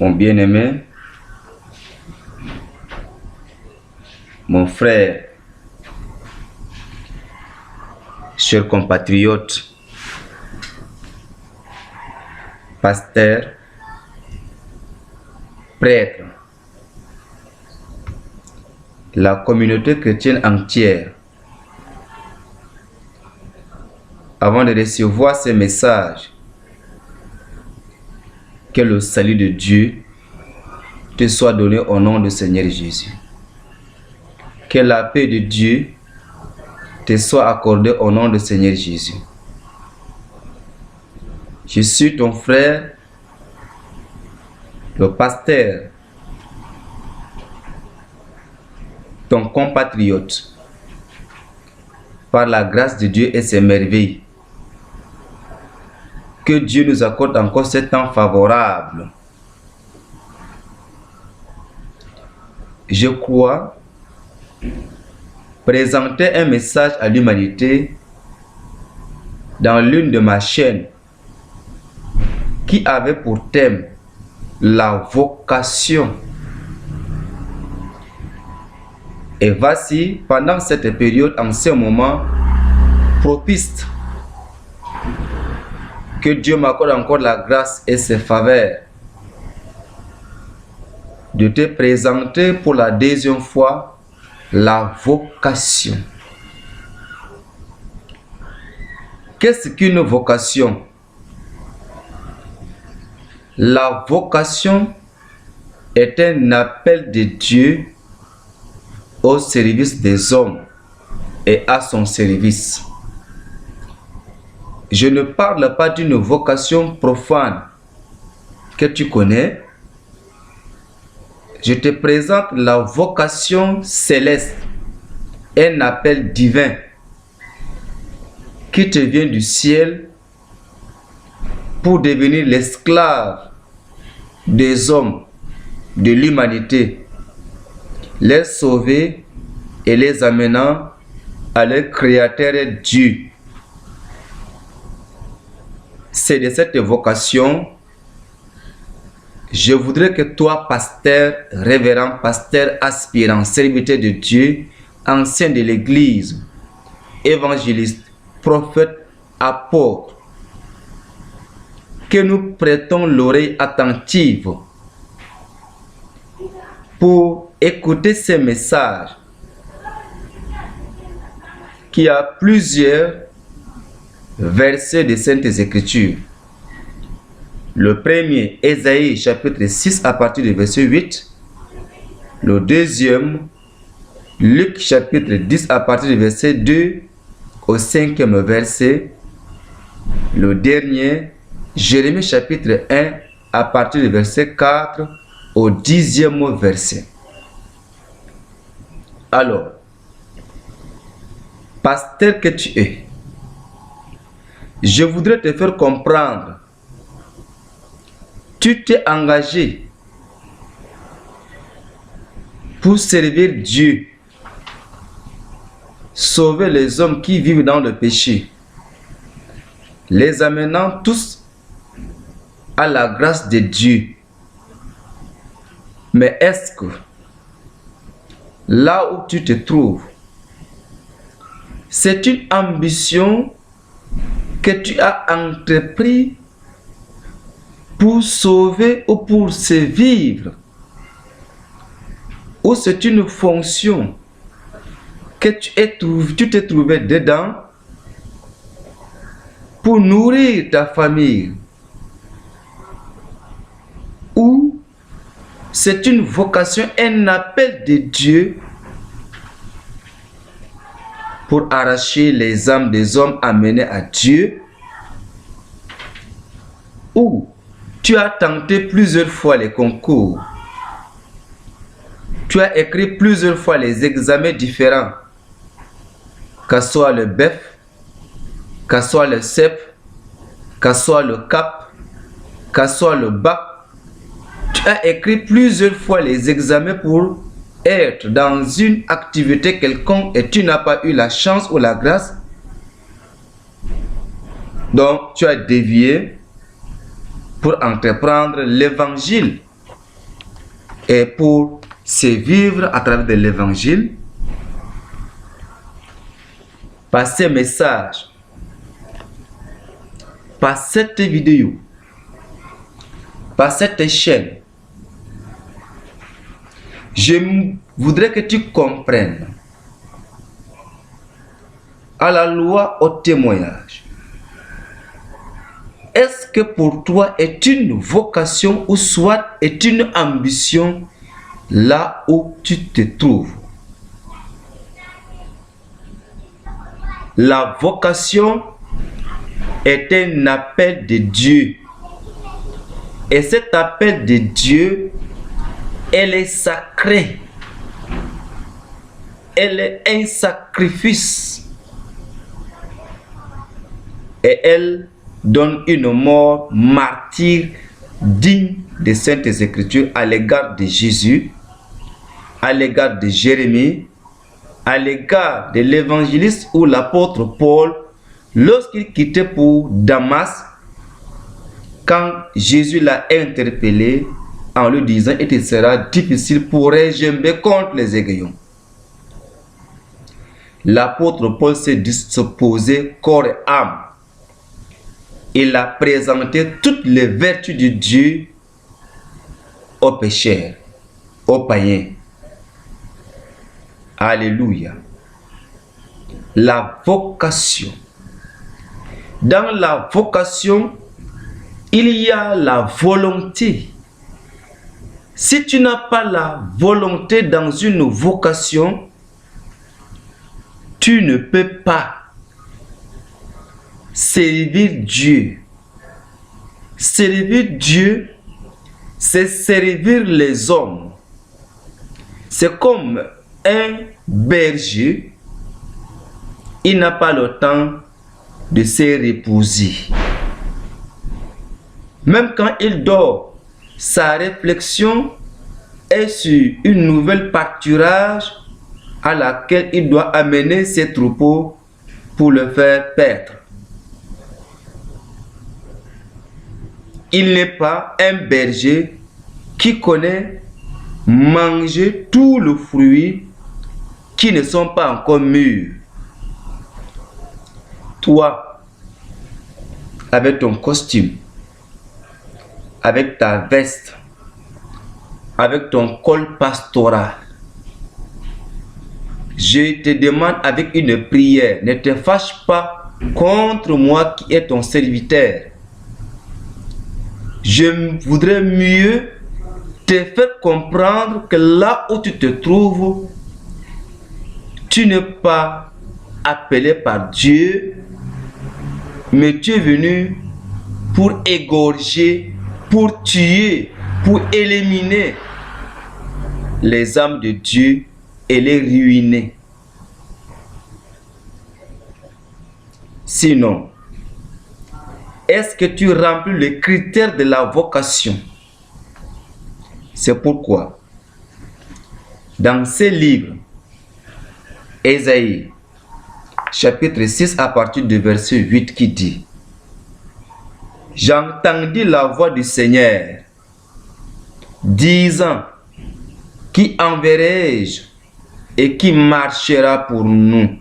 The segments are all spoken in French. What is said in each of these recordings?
Mon bien-aimé, mon frère, chers compatriotes, pasteurs, prêtres, la communauté chrétienne entière, avant de recevoir ces messages, que le salut de Dieu te soit donné au nom du Seigneur Jésus. Que la paix de Dieu te soit accordée au nom du Seigneur Jésus. Je suis ton frère, le pasteur, ton compatriote, par la grâce de Dieu et ses merveilles. Que Dieu nous accorde encore ce temps favorable. Je crois présenter un message à l'humanité dans l'une de ma chaîne qui avait pour thème la vocation. Et voici, pendant cette période, en ce moment propice, que Dieu m'accorde encore la grâce et ses faveurs de te présenter pour la deuxième fois la vocation. Qu'est-ce qu'une vocation? La vocation est un appel de Dieu au service des hommes et à son service. Je ne parle pas d'une vocation profane que tu connais. Je te présente la vocation céleste, un appel divin qui te vient du ciel pour devenir l'esclave des hommes, de l'humanité, les sauver et les amenant à leur Créateur Dieu. C'est de cette vocation, je voudrais que toi, pasteur, révérend, pasteur, aspirant, serviteur de Dieu, ancien de l'Église, évangéliste, prophète, apôtre, que nous prêtons l'oreille attentive pour écouter ces messages qui a plusieurs versets des Saintes Écritures. Le premier, Ésaïe chapitre 6 à partir du verset 8. Le deuxième, Luc chapitre 10 à partir du verset 2 au 5e verset. Le dernier, Jérémie chapitre 1 à partir du verset 4 au 10e verset. Alors, pasteur que tu es, je voudrais te faire comprendre. Tu t'es engagé pour servir Dieu, sauver les hommes qui vivent dans le péché, les amenant tous à la grâce de Dieu. Mais est-ce que là où tu te trouves, c'est une ambition que tu as entrepris pour sauver ou pour survivre, ou c'est une fonction que tu t'es trouvé dedans pour nourrir ta famille, ou c'est une vocation, un appel de Dieu pour arracher les âmes des hommes amenés à Dieu, ou tu as tenté plusieurs fois les concours, tu as écrit plusieurs fois les examens différents, que ce soit le BEF, que ce soit le CEP, que ce soit le CAP, que ce soit le BAC, tu as écrit plusieurs fois les examens pour être dans une activité quelconque et tu n'as pas eu la chance ou la grâce. Donc tu as dévié pour entreprendre l'évangile et pour se vivre à travers de l'évangile, par ces messages, par cette vidéo, par cette chaîne. Je voudrais que tu comprennes à la loi, au témoignage. Est-ce que pour toi est une vocation ou soit est une ambition là où tu te trouves? La vocation est un appel de Dieu. Et cet appel de Dieu, elle est sacrée. Elle est un sacrifice. Et elle donne une mort martyre digne des Saintes Écritures à l'égard de Jésus, à l'égard de Jérémie, à l'égard de l'évangéliste ou l'apôtre Paul, lorsqu'il quittait pour Damas, quand Jésus l'a interpellé en lui disant « Il sera difficile pour régimber contre les aiguillons ». L'apôtre Paul s'est disposé corps et âme. Il a présenté toutes les vertus de Dieu aux pécheurs, aux païens. Alléluia. La vocation. Dans la vocation, il y a la volonté. Si tu n'as pas la volonté dans une vocation, tu ne peux pas servir Dieu. Servir Dieu, c'est servir les hommes. C'est comme un berger, il n'a pas le temps de se reposer. Même quand il dort, sa réflexion est sur une nouvelle pâturage à laquelle il doit amener ses troupeaux pour le faire paître. Il n'est pas un berger qui connaît manger tous les fruits qui ne sont pas encore mûrs. Toi, avec ton costume, avec ta veste, avec ton col pastoral, je te demande avec une prière, ne te fâche pas contre moi qui est ton serviteur. Je voudrais mieux te faire comprendre que là où tu te trouves, tu n'es pas appelé par Dieu, mais tu es venu pour égorger, pour tuer, pour éliminer les âmes de Dieu et les ruiner. Sinon, est-ce que tu remplis les critères de la vocation? C'est pourquoi, dans ces livres, Ésaïe, chapitre 6, à partir du verset 8, qui dit: J'entendis la voix du Seigneur, disant: Qui enverrai-je et qui marchera pour nous?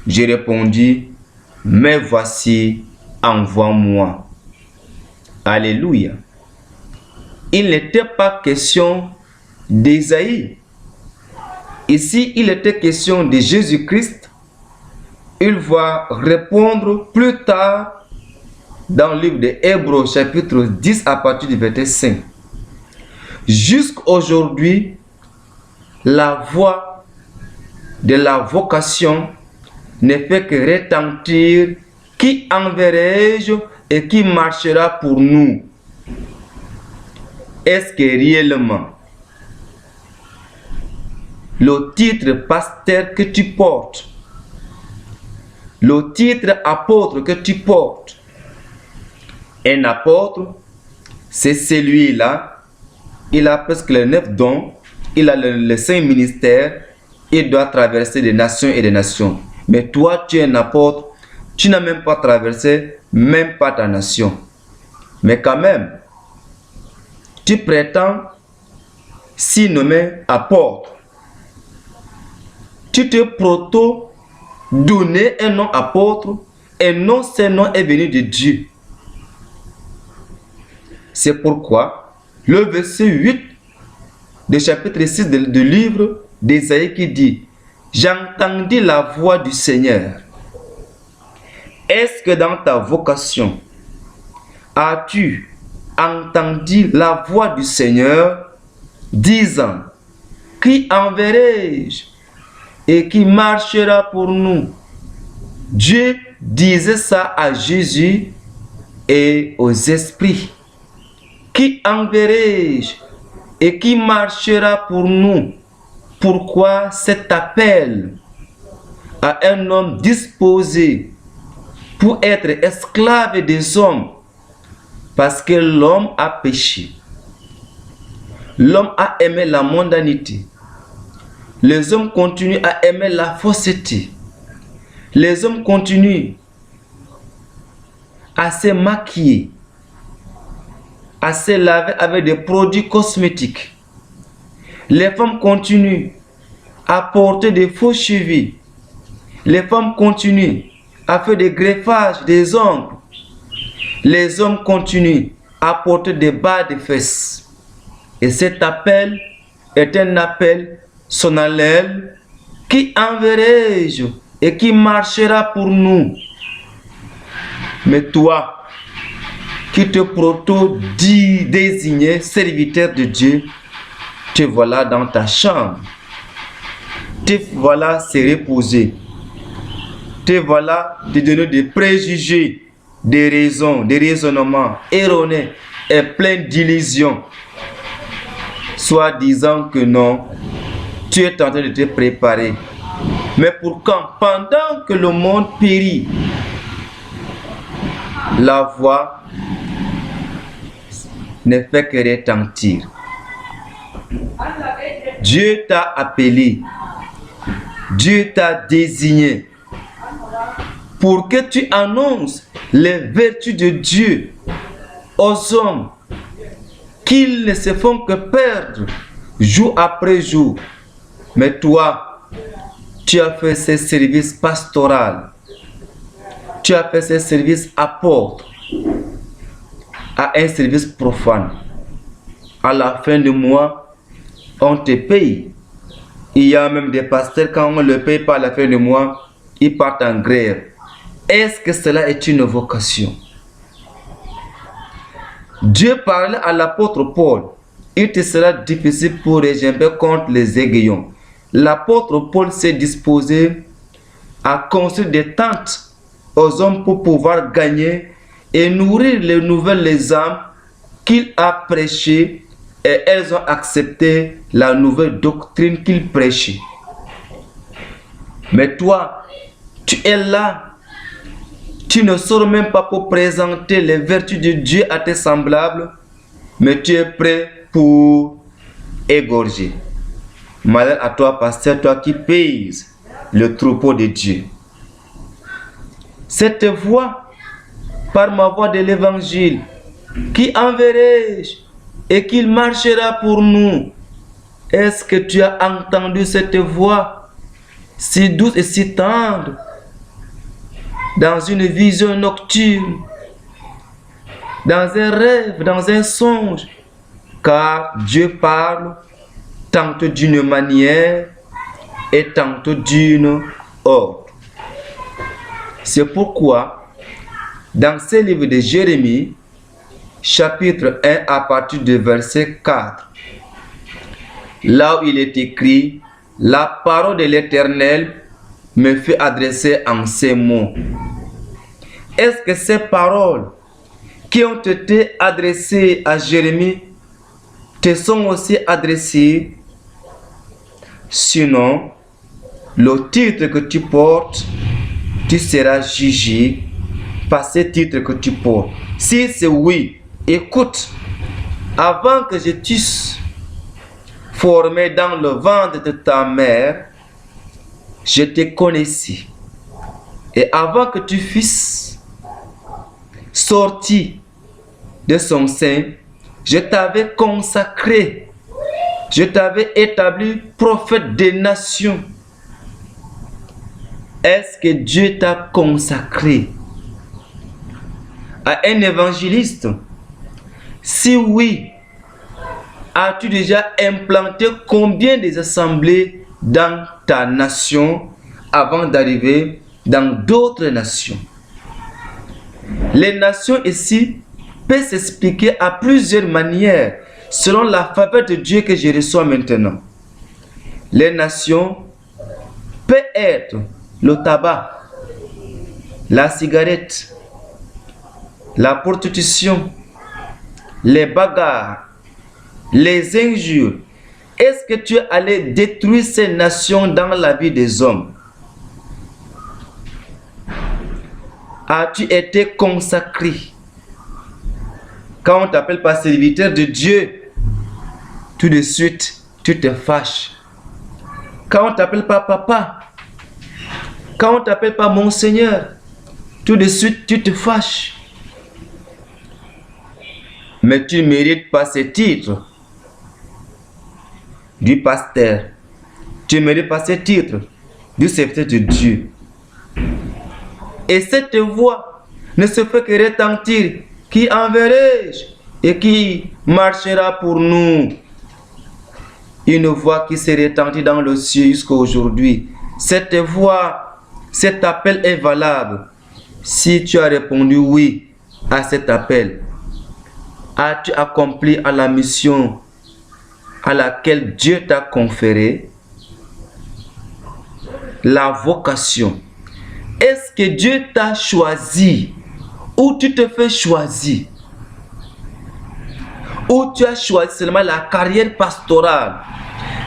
J'ai répondu: Mais voici, envoie-moi. Alléluia. Il n'était pas question d'Ésaïe. Ici, il était question de Jésus-Christ. Il va répondre plus tard dans le livre de Hébreux, chapitre 10, à partir du verset 5. Jusqu'aujourd'hui, la voix de la vocation ne fait que retentir: Qui enverrai-je et qui marchera pour nous? Est-ce que réellement le titre pasteur que tu portes, le titre apôtre que tu portes, un apôtre, c'est celui-là, il a presque les 9 dons, il a les 5 ministères, il doit traverser des nations et des nations. Mais toi, tu es un apôtre, tu n'as même pas traversé, même pas ta nation. Mais quand même, tu prétends si nommé apôtre. Tu te proto-donné un nom apôtre et non, ce nom est venu de Dieu. C'est pourquoi le verset 8 du chapitre 6 du livre d'Ésaïe qui dit « J'entendis la voix du Seigneur. » Est-ce que dans ta vocation, as-tu entendu la voix du Seigneur disant « Qui enverrai-je et qui marchera pour nous ?» Dieu disait ça à Jésus et aux esprits. « Qui enverrai-je et qui marchera pour nous ?» Pourquoi cet appel à un homme disposé pour être esclave des hommes? Parce que l'homme a péché. L'homme a aimé la mondanité. Les hommes continuent à aimer la fausseté. Les hommes continuent à se maquiller, à se laver avec des produits cosmétiques. Les femmes continuent à porter des faux cheveux. Les femmes continuent à faire des greffages des ongles. Les hommes continuent à porter des bas de fesses. Et cet appel est un appel solennel. Qui enverrai-je et qui marchera pour nous? Mais toi, qui te proto-désigné serviteur de Dieu, te voilà dans ta chambre. Te voilà se reposer. Te voilà te donner des préjugés, des raisons, des raisonnements erronés et pleins d'illusions. Soit disant que non, tu es en train de te préparer. Mais pour quand? Pendant que le monde périt, la voix ne fait que retentir. Dieu t'a appelé, Dieu t'a désigné pour que tu annonces les vertus de Dieu aux hommes, qu'ils ne se font que perdre jour après jour. Mais toi, tu as fait ce service pastoral, tu as fait ce service apôtre à un service profane. À la fin du mois, on te paye. Il y a même des pasteurs, quand on ne le paye pas à la fin du mois, ils partent en grève. Est-ce que cela est une vocation? Dieu parlait à l'apôtre Paul. Il te sera difficile pour régimber contre les aiguillons. L'apôtre Paul s'est disposé à construire des tentes aux hommes pour pouvoir gagner et nourrir les nouvelles âmes qu'il a prêchées, et elles ont accepté la nouvelle doctrine qu'il prêchait. Mais toi, tu es là. Tu ne sors même pas pour présenter les vertus de Dieu à tes semblables, mais tu es prêt pour égorger. Malheur à toi, pasteur, toi qui pèses le troupeau de Dieu. Cette voix, par ma voix de l'évangile, qui enverrai-je et qu'il marchera pour nous? Est-ce que tu as entendu cette voix si douce et si tendre dans une vision nocturne, dans un rêve, dans un songe? Car Dieu parle tantôt d'une manière et tantôt d'une autre. C'est pourquoi dans ce livre de Jérémie, chapitre 1 à partir du verset 4, là où il est écrit « La parole de l'Éternel me fut adressée en ces mots. » Est-ce que ces paroles qui ont été adressées à Jérémie te sont aussi adressées? Sinon, le titre que tu portes, tu seras jugé par ce titre que tu portes. Si c'est oui, écoute, avant que je t'eusse formé dans le ventre de ta mère, je te connaissais. Et avant que tu fusses sorti de son sein, je t'avais consacré. Je t'avais établi prophète des nations. Est-ce que Dieu t'a consacré à un évangéliste? Si oui, as-tu déjà implanté combien des assemblées dans ta nation avant d'arriver dans d'autres nations? Les nations ici peuvent s'expliquer à plusieurs manières selon la faveur de Dieu que je reçois maintenant. Les nations peuvent être le tabac, la cigarette, la prostitution, les bagarres, les injures. Est-ce que tu es allé détruire ces nations dans la vie des hommes? As-tu été consacré? Quand on ne t'appelle pas serviteur de Dieu, tout de suite, tu te fâches. Quand on ne t'appelle pas papa, quand on ne t'appelle pas mon Seigneur, tout de suite, tu te fâches. Mais tu ne mérites pas ce titre du pasteur. Tu ne mérites pas ce titre du serviteur de Dieu. Et cette voix ne se fait que retentir. Qui enverrai-je et qui marchera pour nous? Une voix qui s'est retentie dans le ciel jusqu'à aujourd'hui. Cette voix, cet appel est valable. Si tu as répondu oui à cet appel, as-tu accompli à la mission à laquelle Dieu t'a conféré? La vocation. Est-ce que Dieu t'a choisi ou tu te fais choisir? Ou tu as choisi seulement la carrière pastorale,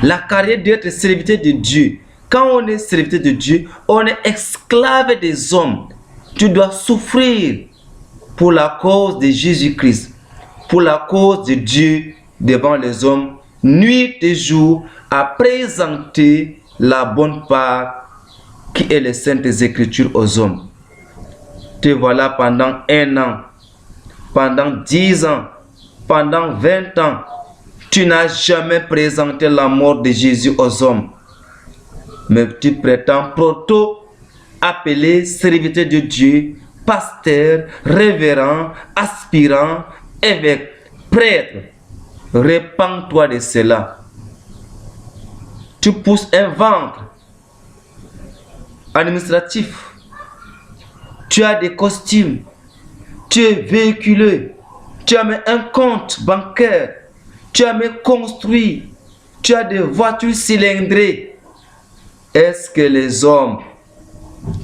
la carrière d'être serviteur de Dieu? Quand on est serviteur de Dieu, on est esclave des hommes. Tu dois souffrir pour la cause de Jésus-Christ, pour la cause de Dieu devant les hommes, nuit et jour, à présenter la bonne part qui est les saintes écritures aux hommes. Te voilà pendant 1 an, pendant 10 ans, pendant 20 ans, tu n'as jamais présenté la mort de Jésus aux hommes. Mais tu prétends proto-appelé serviteur de Dieu, pasteur, révérend, aspirant, évêque, prêtre. Répands-toi de cela. Tu pousses un ventre administratif. Tu as des costumes. Tu es véhiculé. Tu as mis un compte bancaire. Tu as mis construit. Tu as des voitures cylindrées. Est-ce que les hommes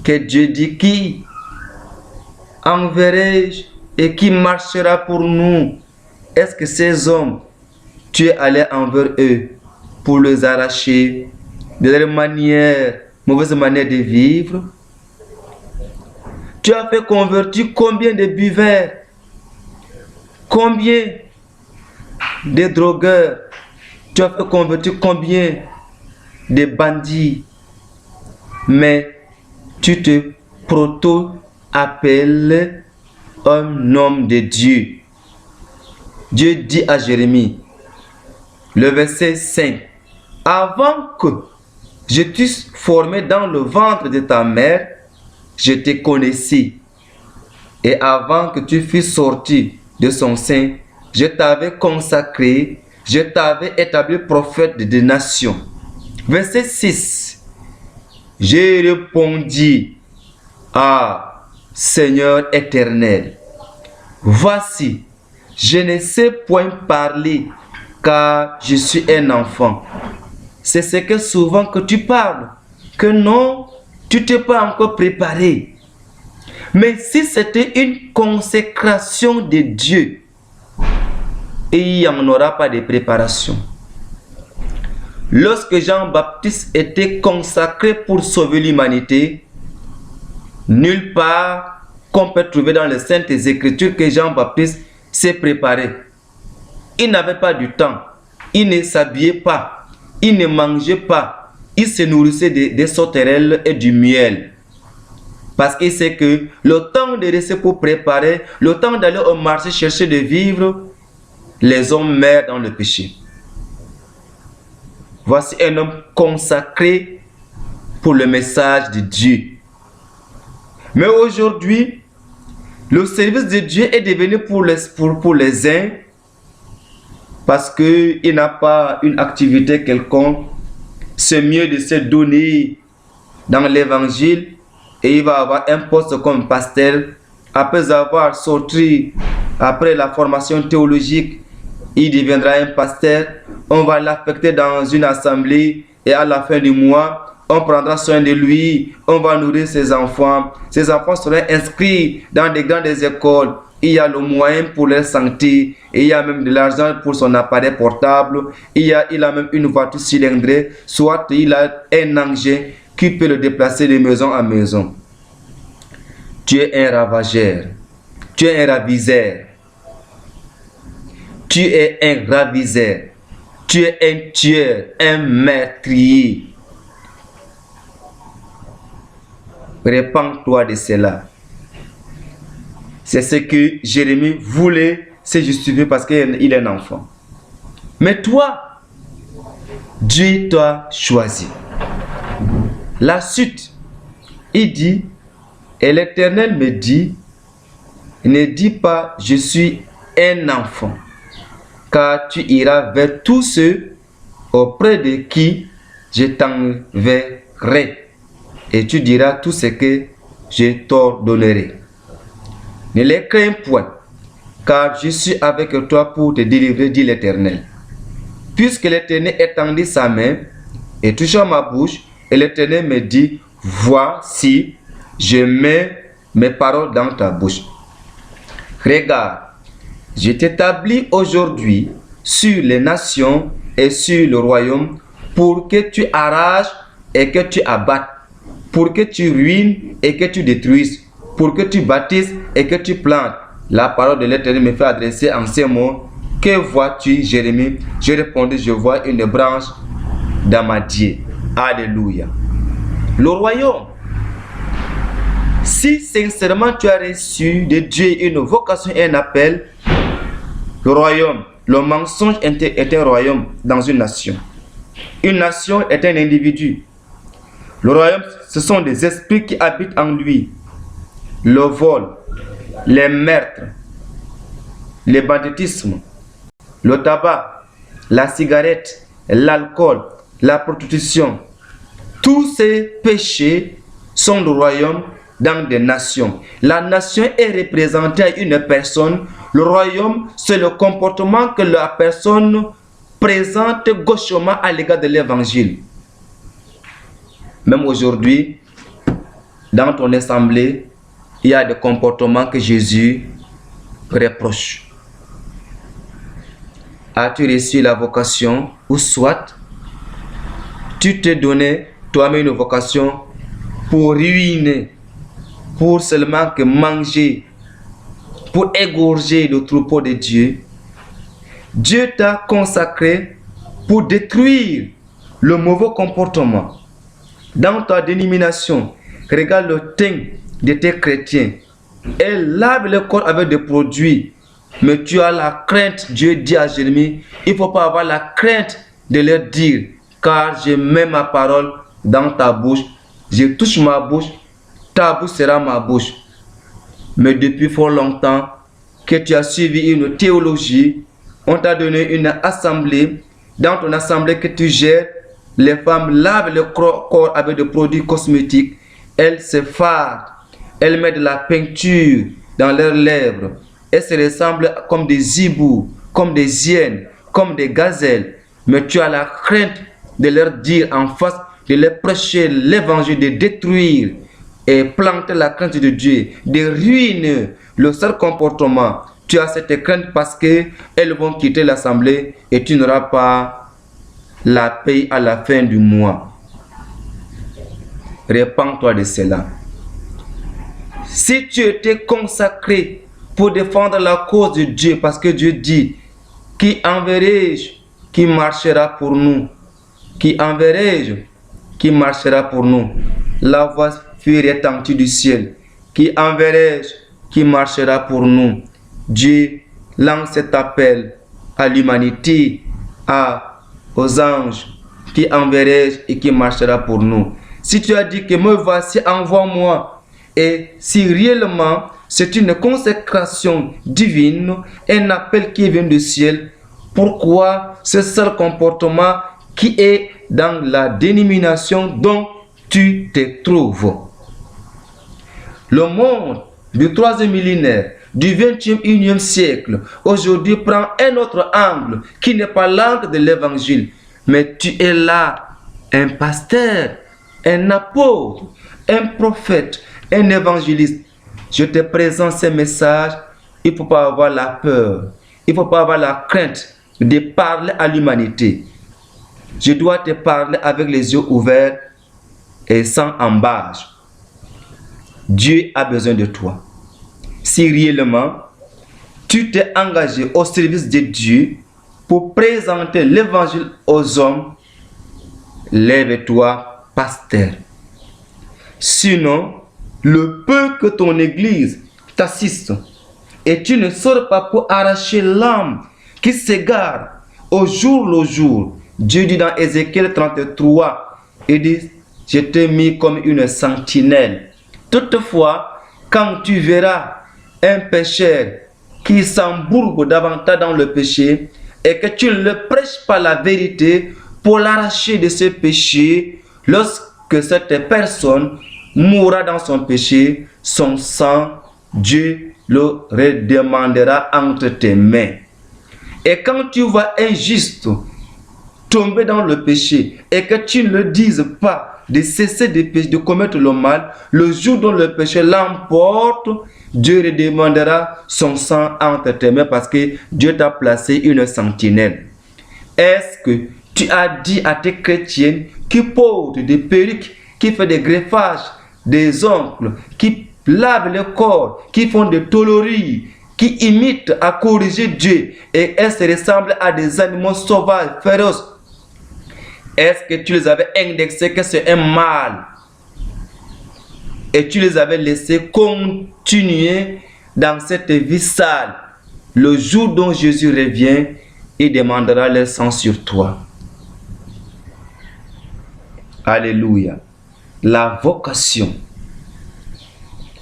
que Dieu dit qui enverrai-je et qui marchera pour nous? Est-ce que ces hommes, tu es allé envers eux pour les arracher de leur mauvaise manière de vivre? Tu as fait convertir combien de buveurs? Combien de drogueurs? Tu as fait convertir combien de bandits? Mais tu te proto-appelles un homme de Dieu. Dieu dit à Jérémie, le verset 5, « Avant que je t'eusse formé dans le ventre de ta mère, je te connaissais. Et avant que tu fusses sorti de son sein, je t'avais consacré, je t'avais établi prophète des nations. » Verset 6. J'ai répondu, « Ah, Seigneur éternel, voici, je ne sais point parler, car je suis un enfant. » C'est ce que souvent que tu parles, que non, tu t'es pas encore préparé. Mais si c'était une consécration de Dieu, il n'y en aura pas de préparation. Lorsque Jean-Baptiste était consacré pour sauver l'humanité, nulle part qu'on peut trouver dans les Saintes Écritures que Jean-Baptiste s'est préparé. Il n'avait pas du temps, il ne s'habillait pas, il ne mangeait pas, il se nourrissait des sauterelles et du miel. Parce qu'il sait que le temps de rester pour préparer, le temps d'aller au marché chercher de vivre, les hommes meurent dans le péché. Voici un homme consacré pour le message de Dieu. Mais aujourd'hui, le service de Dieu est devenu pour les uns parce qu'il n'a pas une activité quelconque. C'est mieux de se donner dans l'évangile et il va avoir un poste comme pasteur. Après avoir sorti, après la formation théologique, il deviendra un pasteur. On va l'affecter dans une assemblée et à la fin du mois, on prendra soin de lui, on va nourrir ses enfants. Ses enfants seront inscrits dans des grandes écoles. Il y a le moyen pour leur santé, et il y a même de l'argent pour son appareil portable. Il a même une voiture cylindrée, soit il a un engin qui peut le déplacer de maison en maison. Tu es un ravageur, tu es un raviseur, tu es un raviseur, tu es un tueur, un meurtrier. Répands-toi de cela. C'est ce que Jérémie voulait se justifier parce qu'il est un enfant. Mais toi, Dieu t'a choisi. La suite, il dit, et l'Éternel me dit, ne dis pas, je suis un enfant, car tu iras vers tous ceux auprès de qui je t'enverrai, et tu diras tout ce que je t'ordonnerai. Ne les crains point, car je suis avec toi pour te délivrer, dit l'Éternel. Puisque l'Éternel étendit sa main et toucha ma bouche, et l'Éternel me dit, voici, je mets mes paroles dans ta bouche. Regarde, je t'établis aujourd'hui sur les nations et sur le royaume pour que tu arraches et que tu abattes, pour que tu ruines et que tu détruises, pour que tu bâtisses et que tu plantes. La parole de l'Éternel me fait adresser en ces mots. Que vois-tu, Jérémie? Je répondis, je vois une branche d'amandier. Alléluia. Le royaume. Si sincèrement tu as reçu de Dieu une vocation et un appel, le royaume, le mensonge est un royaume dans une nation. Une nation est un individu. Le royaume, ce sont des esprits qui habitent en lui. Le vol, les meurtres, le banditisme, le tabac, la cigarette, l'alcool, la prostitution. Tous ces péchés sont le royaume dans des nations. La nation est représentée à une personne. Le royaume, c'est le comportement que la personne présente gauchement à l'égard de l'évangile. Même aujourd'hui, dans ton assemblée, il y a des comportements que Jésus reproche. As-tu reçu la vocation ou soit tu t'es donné toi-même une vocation pour ruiner, pour seulement que manger, pour égorger le troupeau de Dieu? Dieu t'a consacré pour détruire le mauvais comportement. Dans ta dénomination, regarde le teint de tes chrétiens. Elle lave le corps avec des produits. Mais tu as la crainte, Dieu dit à Jérémie, il ne faut pas avoir la crainte de leur dire, car je mets ma parole dans ta bouche, je touche ma bouche, ta bouche sera ma bouche. Mais depuis fort longtemps que tu as suivi une théologie, on t'a donné une assemblée, dans ton assemblée que tu gères, les femmes lavent le corps avec des produits cosmétiques, elles se fardent, elles mettent de la peinture dans leurs lèvres, elles se ressemblent comme des hiboux, comme des hyènes, comme des gazelles. Mais tu as la crainte de leur dire en face, de leur prêcher l'évangile, de détruire et planter la crainte de Dieu, de ruiner le seul comportement. Tu as cette crainte parce qu'elles vont quitter l'assemblée et tu n'auras pas la paix à la fin du mois. Répands-toi de cela. Si tu étais consacré pour défendre la cause de Dieu, parce que Dieu dit, qui enverrai-je qui marchera pour nous? Qui enverrai-je qui marchera pour nous? La voix fut retentie du ciel. Qui enverrai-je qui marchera pour nous? Dieu lance cet appel à l'humanité, aux anges, qui enverrai-je et qui marchera pour nous? Si tu as dit que me voici, envoie-moi. Et si réellement c'est une consécration divine, un appel qui vient du ciel, pourquoi ce seul comportement qui est dans la dénomination dont tu te trouves? Le monde du 3e millénaire, du 21e siècle, aujourd'hui prend un autre angle qui n'est pas l'angle de l'évangile. Mais tu es là, un pasteur, un apôtre, un prophète, un évangéliste. Je te présente ces messages. Il ne faut pas avoir la peur. Il ne faut pas avoir la crainte de parler à l'humanité. Je dois te parler avec les yeux ouverts et sans embâche. Dieu a besoin de toi. Si réellement tu t'es engagé au service de Dieu pour présenter l'évangile aux hommes, lève-toi, pasteur. Sinon, le peu que ton église t'assiste et tu ne sors pas pour arracher l'âme qui s'égare au jour le jour. Dieu dit dans Ézéchiel 33, il dit, je t'ai mis comme une sentinelle. Toutefois, quand tu verras un pécheur qui s'embourbe davantage dans le péché et que tu ne le prêches pas la vérité pour l'arracher de ce péché, lorsque cette personne mourra dans son péché, son sang, Dieu le redemandera entre tes mains. Et quand tu vois un juste tomber dans le péché et que tu ne le dises pas de cesser de pécher, de commettre le mal, le jour dont le péché l'emporte, Dieu redemandera son sang entre tes mains parce que Dieu t'a placé une sentinelle. Est-ce que tu as dit à tes chrétiens qui portent des perruques, qui font des greffages, des oncles, qui lavent le corps, qui font des tôleries, qui imitent à corriger Dieu et elles se ressemblent à des animaux sauvages, féroces? Est-ce que tu les avais indexés que c'est un mal et tu les avais laissés continuer dans cette vie sale? Le jour dont Jésus revient, il demandera leur sang sur toi. Alléluia. La vocation.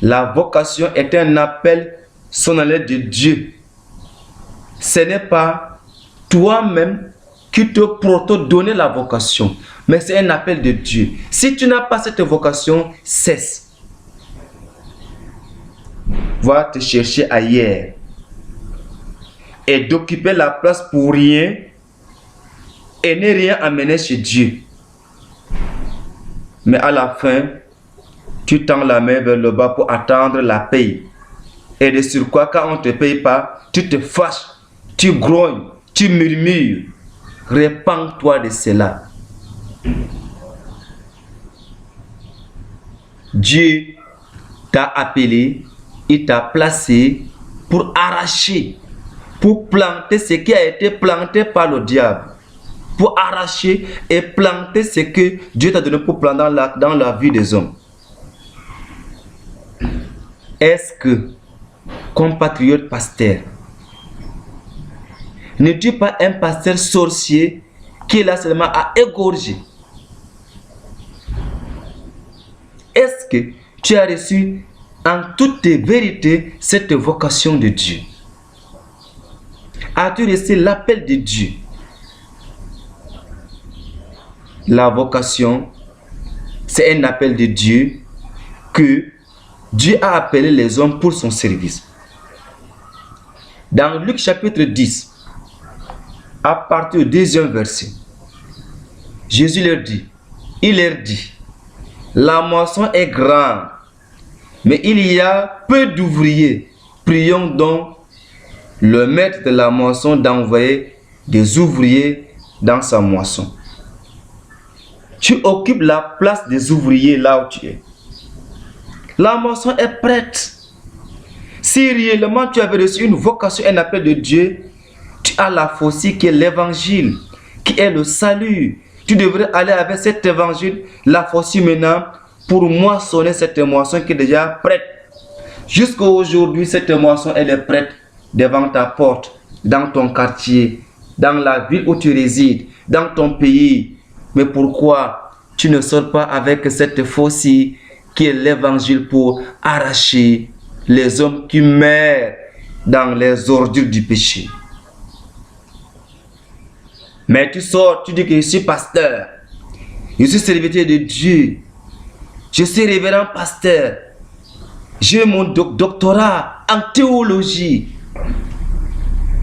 La vocation est un appel solennel de Dieu. Ce n'est pas toi-même qui te proto-donner la vocation, mais c'est un appel de Dieu. Si tu n'as pas cette vocation, cesse. Va te chercher ailleurs et d'occuper la place pour rien et ne rien amener chez Dieu. Mais à la fin, tu tends la main vers le bas pour attendre la paye. Et de surcroît, quand on ne te paye pas, tu te fâches, tu grognes, tu murmures. Répands-toi de cela. Dieu t'a appelé, il t'a placé pour arracher, pour planter ce qui a été planté par le diable. Pour arracher et planter ce que Dieu t'a donné pour planter dans la vie des hommes. Est-ce que, compatriote pasteur, n'es-tu pas un pasteur sorcier qui est là seulement à égorger? Est-ce que tu as reçu en toute vérité cette vocation de Dieu? As-tu reçu l'appel de Dieu? La vocation, c'est un appel de Dieu que Dieu a appelé les hommes pour son service. Dans Luc chapitre 10, à partir du 2e verset, Jésus leur dit, la moisson est grande, mais il y a peu d'ouvriers. Prions donc le maître de la moisson d'envoyer des ouvriers dans sa moisson. Tu occupes la place des ouvriers là où tu es. La moisson est prête. Si réellement tu avais reçu une vocation, un appel de Dieu, tu as la faucille qui est l'évangile, qui est le salut. Tu devrais aller avec cet évangile, la faucille maintenant, pour moissonner cette moisson qui est déjà prête. Jusqu'à aujourd'hui, cette moisson, elle est prête devant ta porte, dans ton quartier, dans la ville où tu résides, dans ton pays, Mais pourquoi tu ne sors pas avec cette faucille qui est l'évangile pour arracher les hommes qui meurent dans les ordures du péché? Mais tu sors, tu dis que je suis pasteur, je suis serviteur de Dieu, je suis révérend pasteur, j'ai mon doctorat en théologie.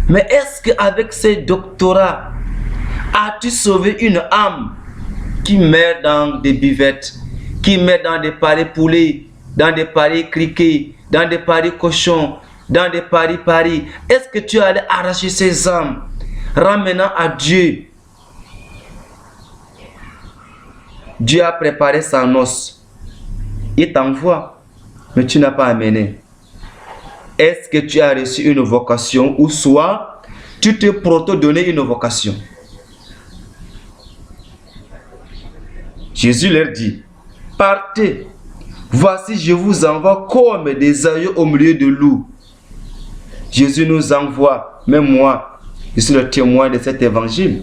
Mais est-ce qu'avec ces doctorats, as-tu sauvé une âme qui meurt dans des buvettes, qui meurt dans des paris poulets, dans des paris criquets, dans des paris cochons, dans des paris? Est-ce que tu allais arracher ces âmes, ramenant à Dieu? Dieu a préparé sa noce. Il t'envoie, mais tu n'as pas amené. Est-ce que tu as reçu une vocation ou soit tu te proto-donné une vocation? Jésus leur dit, partez, voici je vous envoie comme des agneaux au milieu de loups. Jésus nous envoie, même moi, je suis le témoin de cet évangile.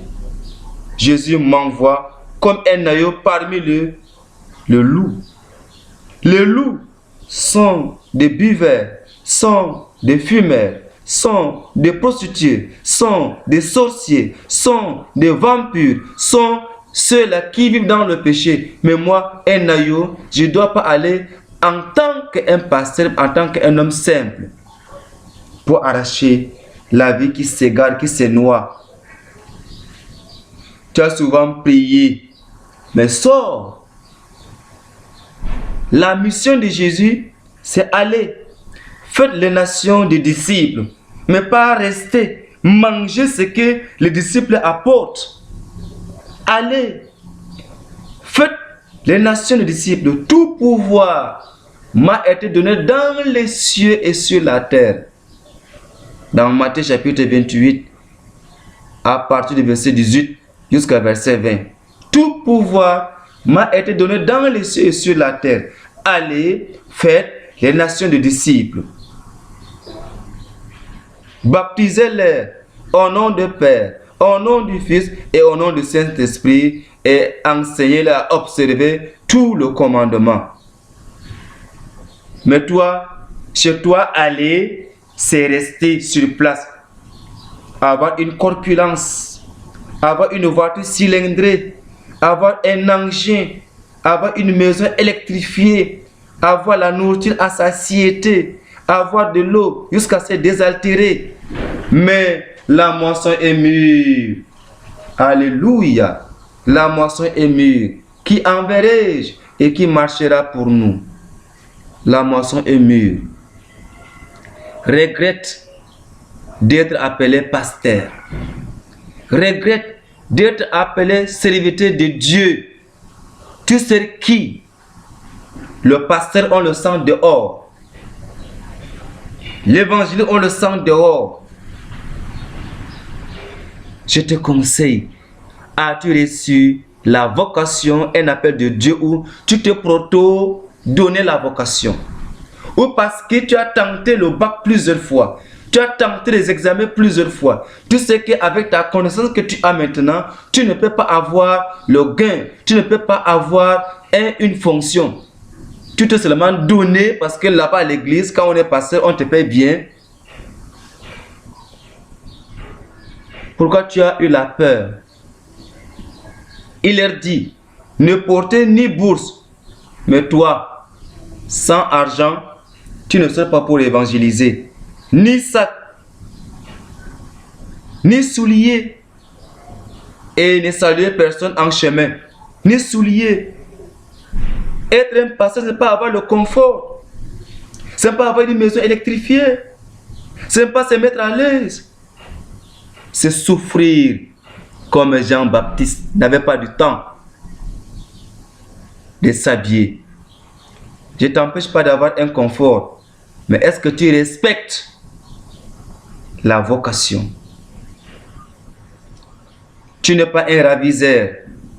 Jésus m'envoie comme un agneau parmi le loup. Les loups sont des buveurs, sont des fumeurs, sont des prostituées, sont des sorciers, sont des vampires, sont ceux-là qui vivent dans le péché. Mais moi, un agneau, je ne dois pas aller en tant qu'un pasteur, en tant qu'un homme simple, pour arracher la vie qui s'égare, qui se noie. Tu as souvent prié, mais sors. La mission de Jésus, c'est aller. Faites les nations des disciples, mais pas rester. Mangez ce que les disciples apportent. Allez. Faites les nations des disciples. Tout pouvoir m'a été donné dans les cieux et sur la terre. Dans Matthieu chapitre 28, à partir du verset 18 jusqu'à verset 20. Tout pouvoir m'a été donné dans les cieux et sur la terre. Allez, faites les nations de disciples. Baptisez-les au nom du Père, au nom du Fils et au nom du Saint-Esprit et enseignez-les à observer tout le commandement. Mais toi, chez toi, aller, c'est rester sur place, avoir une corpulence, avoir une voiture cylindrée, avoir un engin, avoir une maison électrifiée, avoir la nourriture à satiété, avoir de l'eau jusqu'à se désaltérer. Mais la moisson est mûre. Alléluia. La moisson est mûre. Qui enverrai-je et qui marchera pour nous? La moisson est mûre. Regrette d'être appelé pasteur. Regrette d'être appelé serviteur de Dieu. Tu sais qui? Le pasteur, on le sent dehors. L'évangile, on le sent dehors. Je te conseille, as-tu reçu la vocation, un appel de Dieu où tu te proto-donné la vocation? Ou parce que tu as tenté le bac plusieurs fois, tu as tenté les examens plusieurs fois. Tu sais qu'avec ta connaissance que tu as maintenant, tu ne peux pas avoir le gain, tu ne peux pas avoir une fonction. Tu te seulement donné parce que là-bas à l'église, quand on est pasteur, on te paye bien. Pourquoi tu as eu la peur? Il leur dit, ne portez ni bourse, mais toi, sans argent, tu ne seras pas pour évangéliser. Ni sac, ni souliers, et ne saluer personne en chemin, ni souliers. Être un pasteur, ce n'est pas avoir le confort, ce n'est pas avoir une maison électrifiée, ce n'est pas se mettre à l'aise, c'est souffrir comme Jean-Baptiste n'avait pas du temps de s'habiller. Je ne t'empêche pas d'avoir un confort, mais est-ce que tu respectes la vocation? Tu n'es pas un raviseur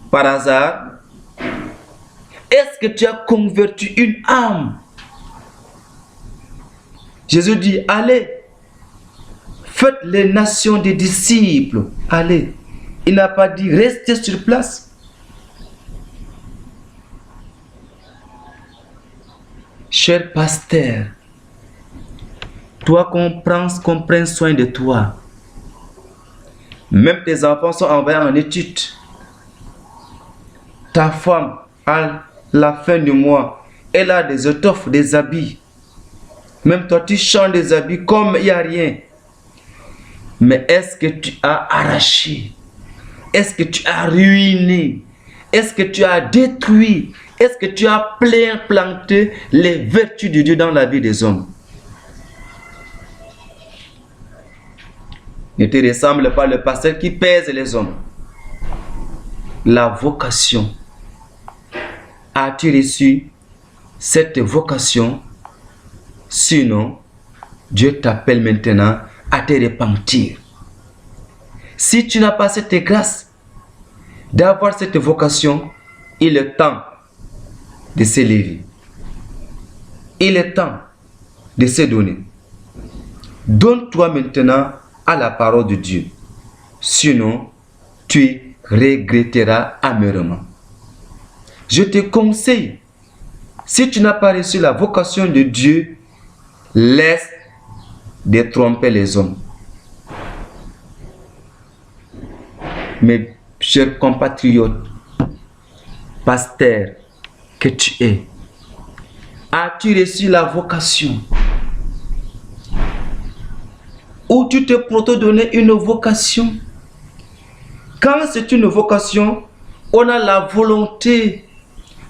par hasard. Est-ce que tu as converti une âme? Jésus dit, allez, faites les nations des disciples. Allez. Il n'a pas dit restez sur place. cher pasteur, toi qu'on prenne soin de toi. Même tes enfants sont envoyés en études. Ta femme, à la fin du mois, elle a des étoffes, des habits. Même toi, tu changes des habits comme il n'y a rien. Mais est-ce que tu as arraché? Est-ce que tu as ruiné? Est-ce que tu as détruit? Est-ce que tu as planté les vertus de Dieu dans la vie des hommes? Ne te ressemble pas le pasteur qui pèse les hommes. La vocation. As-tu reçu cette vocation? Sinon, Dieu t'appelle maintenant à te repentir. Si tu n'as pas cette grâce d'avoir cette vocation, il est temps de s'élever. Il est temps de se donner. Donne-toi maintenant à la parole de Dieu. Sinon, tu regretteras amèrement. Je te conseille, si tu n'as pas reçu la vocation de Dieu, laisse de tromper les hommes. Mes chers compatriotes, pasteur que tu es, as-tu reçu la vocation? Ou tu te peux donner une vocation? Quand c'est une vocation, on a la volonté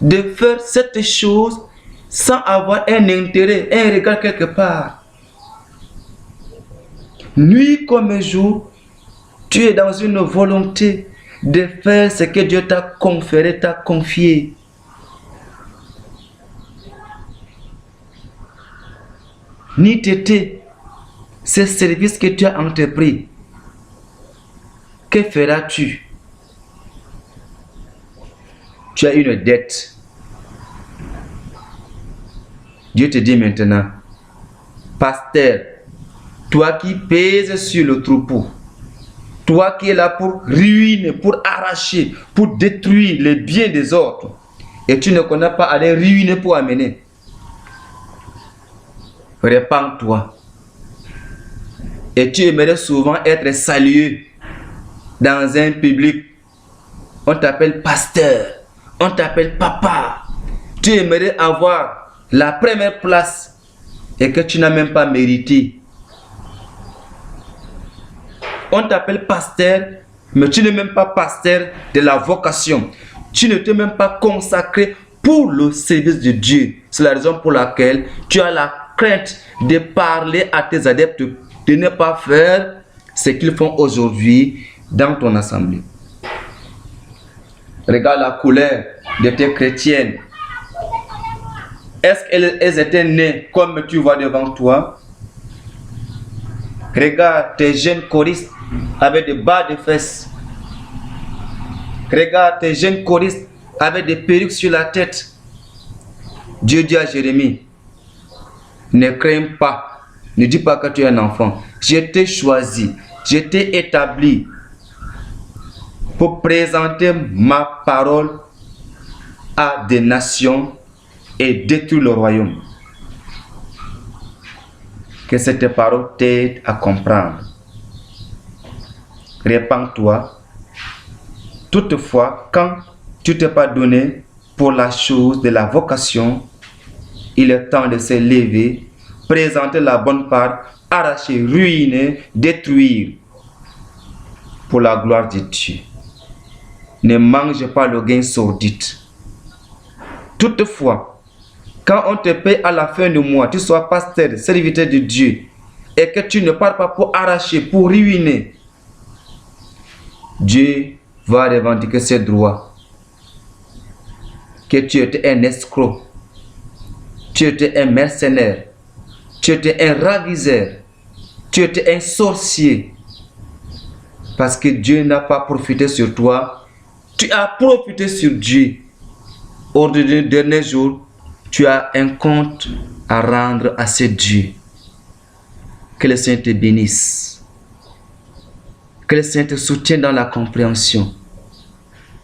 de faire cette chose sans avoir un intérêt, un regard quelque part. Nuit comme jour, tu es dans une volonté de faire ce que Dieu t'a conféré, t'a confié. Ni t'étais ce service que tu as entrepris. Que feras-tu? Tu as une dette. Dieu te dit maintenant, pasteur, toi qui pèses sur le troupeau, toi qui es là pour ruiner, pour arracher, pour détruire les biens des autres, et tu ne connais pas aller ruiner pour amener. Répands-toi. Et tu aimerais souvent être salué dans un public. On t'appelle pasteur, on t'appelle papa. Tu aimerais avoir la première place et que tu n'as même pas mérité. On t'appelle pasteur, mais tu n'es même pas pasteur de la vocation. Tu ne t'es même pas consacré pour le service de Dieu. C'est la raison pour laquelle tu as la crainte de parler à tes adeptes, de ne pas faire ce qu'ils font aujourd'hui dans ton assemblée. Regarde la couleur de tes chrétiennes. Est-ce qu'elles étaient nées comme tu vois devant toi? Regarde tes jeunes choristes avec des bas de fesses. Regarde tes jeunes choristes avec des perruques sur la tête. Dieu dit à Jérémie, ne crains pas, ne dis pas que tu es un enfant. Je t'ai choisi, je t'ai établi pour présenter ma parole à des nations et détruire le royaume. Que cette parole t'aide à comprendre. Répands-toi. Toutefois, quand tu ne t'es pas donné pour la chose de la vocation, il est temps de se lever, présenter la bonne part, arracher, ruiner, détruire pour la gloire de Dieu. Ne mange pas le gain sordide. Toutefois, quand on te paye à la fin du mois, tu sois pasteur, serviteur de Dieu, et que tu ne pars pas pour arracher, pour ruiner, Dieu va revendiquer ses droits. Que tu étais un escroc, tu étais un mercenaire, tu étais un raviseur, tu étais un sorcier. Parce que Dieu n'a pas profité sur toi, tu as profité sur Dieu. Au dernier jour, tu as un compte à rendre à ce Dieu. Que le Seigneur te bénisse. Que le Seigneur te soutienne dans la compréhension.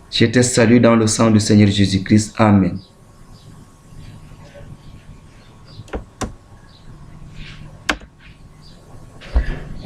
Je te salue dans le sang du Seigneur Jésus-Christ. Amen.